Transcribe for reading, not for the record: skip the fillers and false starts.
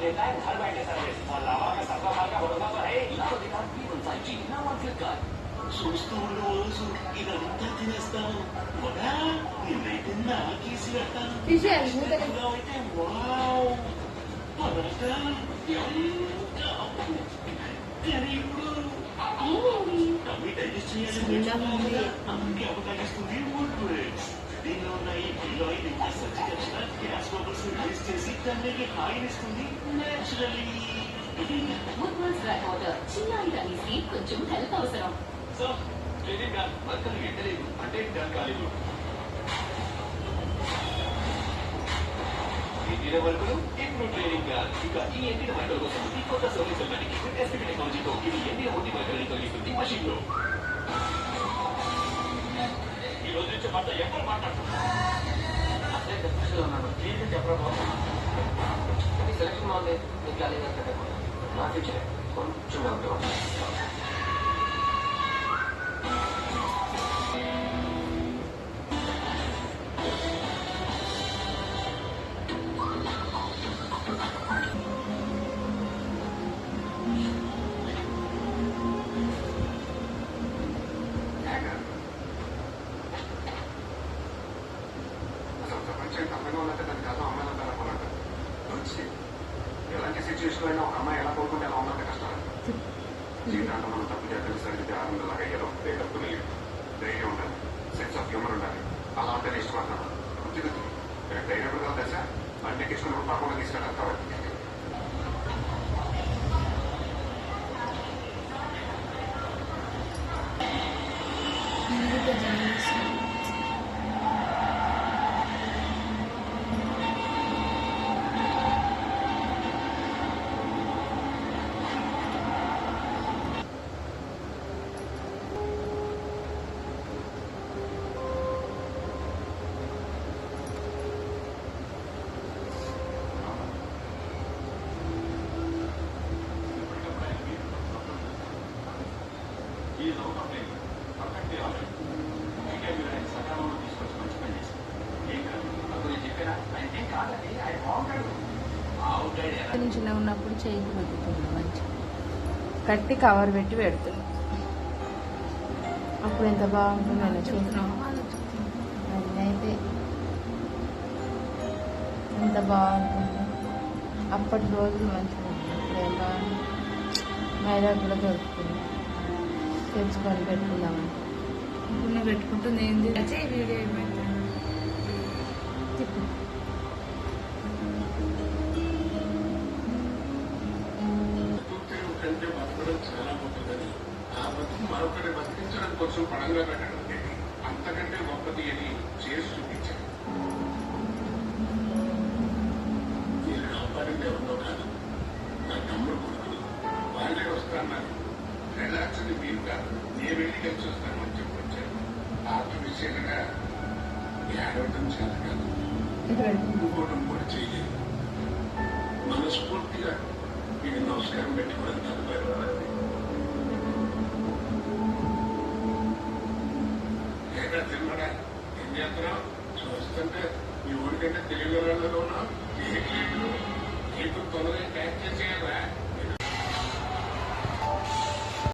देता है घर बैठे सर्विस और लावा का सबका माल का भरोसा तो है ही। చూస్తూ ఉండు రోజు ఇదంతా తినేస్తాను కూడా నిన్నైతే నాకేసి పెడతాను అయితే వావ్ పరాటా ఇప్పుడు అవి డైజెస్ట్ చేయాలి అందుకే అవకాశిస్తుంది దీనిలో ఉన్న ఈ బిల్లాయిల్ ఇంకా సర్జికల్ గ్యాస్ బబుల్స్ రిలీజ్ చేసి దానికి హాయినిస్తుంది నేచురలీ కొంచెం హెల్ప్ అవసరం. సో ట్రైనింగ్ వర్కలు ఎంటలేదు అంటే డన్ కాలేదు. ఎండిన వర్కులు ఇప్పుడు ట్రైనింగ్ ఇక ఈ ఎండిన వర్కల కోసం ఈ కొత్త సర్వీస్ ఎస్పీ టెక్నాలజీతో ఇది ఎండిన ఒంటి వర్కల్ని తొలగిస్తుంది మషిన్ లో. ఈ రోజు నుంచి మాట ఎవరు మాట్లాడుతున్నారు అసలే డిస్కషన్ ఉన్నాను ఏంటంటే చెప్పడం సెలక్షన్ బాగుంది మీకు అలాగే నా ఫ్యూచర్ కొంచెం డౌట్. ఎలాంటి సిచ్యువేషన్ అయినా ఒక అమ్మాయి ఎలా కోరుకుంటే ఎలా ఉన్నంత కష్టం. జీవితాంత మనం తప్పు చేయాలని సరిగ్గా ఆనందంలాగా అయ్యాలో లేకపోతే ధైర్యం ఉండాలి, సెన్స్ ఆఫ్ హ్యూమర్ ఉండాలి. అలా ఉంటే ఇష్టపడతాను గుర్తుగుర్తు ధైర్యం కదా దశ బండి ఎక్కించుకున్నప్పుడు పాపంగా తీసుకెళ్ళాలి కాబట్టి చిన్న ఉన్నప్పుడు చేయికి పెట్టుతుంది మంచి కట్టి కవర్ పెట్టి పెడుతుంది. అప్పుడు ఎంత బాగుంటుందో చూస్తున్నాం. అయితే ఎంత బాగుంటుంది అప్పటి రోజులు మంచిగా ఉంటుంది. ఇప్పుడు ఏం బాగుంది మైదా కూడా దొరుకుతుంది తెచ్చుకొని పెట్టుకుందామని ఇప్పుడు పెట్టుకుంటుంది. ఏంది వీడియో తిప్పు చాలా గొప్పదని ఆ బతుకు మరొకటి బతికించడం కోసం పడంగా పెట్టడం లేదు. అంతకంటే గొప్పది అని చేసి చూపించాను. నేను కాపాడింది ఎవరిలో కాదు, నా తమ్ముడు కొడుకులు. వాళ్ళే వస్తాన్నారు. రిలాక్స్ని మీరు కాదు నేను వెళ్ళి కలిసి వస్తానని చెప్పొచ్చాను. ఆత్మవిషయంగా ఏడవటం చేత కాదు, ఇంకోవడం కూడా చేయలేదు. మనస్ఫూర్తిగా మీకు నమస్కారం పెట్టుకోవడం తదుపరి వాళ్ళని ఏడా తిన్నాడా ఏం చేస్తున్నావు చూస్తుంటే మీ ఊరికంటే తెలియని వాళ్ళలో ఉన్నావు. నీకు తొందరగా క్యాచ్ చేసేయాలా?